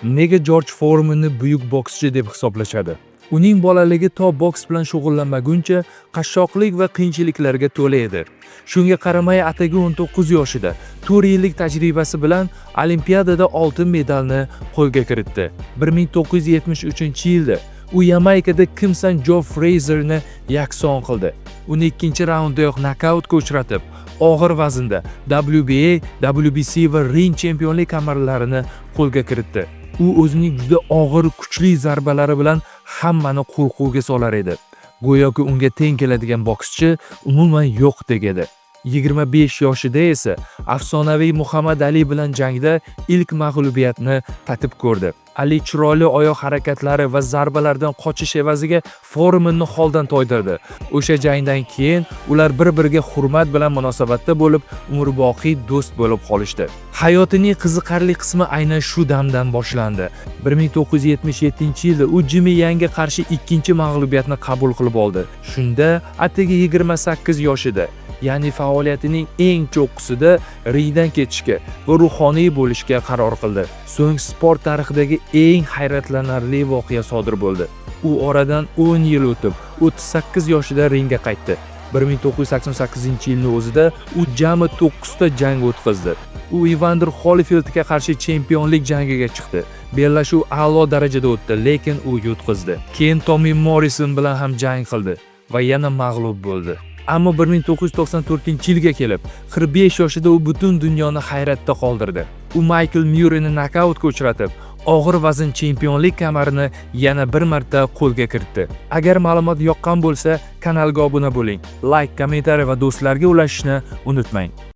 Nega Jorj Foremanni buyuk bokschi deb hisoblashadi? Uning bolaligi to boks bilan shug'ullanmaguncha qashshoqlik va qiyinchiliklarga to'la edi. Shunga qaramay atigi 19 yoshida 4 yillik tajribasi bilan Olimpiadada oltin medalni qo'lga kiritdi. 1973-yilda u Yamaykada Kimsan Joe Frazerni yakson qildi. Uni ikkinchi raunddayoq nokautga uchratib, og'ir vaznda WBA, WBC va ring chempionlik kamarlarini qo'lga kiritdi. U o'zining juda og'ir, kuchli zarbalari bilan hammani qo'rquvga solar edi. Go'yoki unga teng keladigan bokschi umuman yo'q degadi. 25 yoshida esa afsonaviy Muhammad Ali bilan jangda ilk mag'lubiyatni tatib ko'rdi. Ali chiroyli oyoq harakatlari va zarbalardan qochish evaziga Foremanni holdan toydirdi. O'sha jangdan keyin ular bir-biriga hurmat bilan munosabatda bo'lib, umrboqiy do'st bo'lib qolishdi. Hayotining qiziqarli qismi aynan shu damdan boshlandi. 1977-yilda u Jimmy Yangga qarshi ikkinchi mag'lubiyatni qabul qilib oldi. Shunda atigi 28 yoshida, ya'ni faoliyatining eng cho'qqisida ringdan ketishga va ruhoniy bo'lishga qaror qildi. So'ng sport tarixidagi eng hayratlanarli voqea sodir bo'ldi. U oradan 10 yil o'tib, 38 yoshida ringga qaytdi. 1988-yilning o'zida u jami 9 ta jang o'tkazdi. U Evander Holyfieldga qarshi chempionlik jangiga chiqdi. Bellashuv a'lo darajada o'tdi, lekin u yutqizdi. Keyin Tommy Morrison bilan ham jang qildi va yana mag'lub bo'ldi. Ammo 1994-yilga kelib, 45 yoshida u butun dunyoni hayratda qoldirdi. U Michael Murrayni nokautga uchratib, og'ir vazn chempionlik kamarini yana bir marta qo'lga kiritdi. Agar ma'lumot yoqqan bo'lsa, kanalga obuna bo'ling, like, kommentariy va do'stlarga ulashishni unutmang.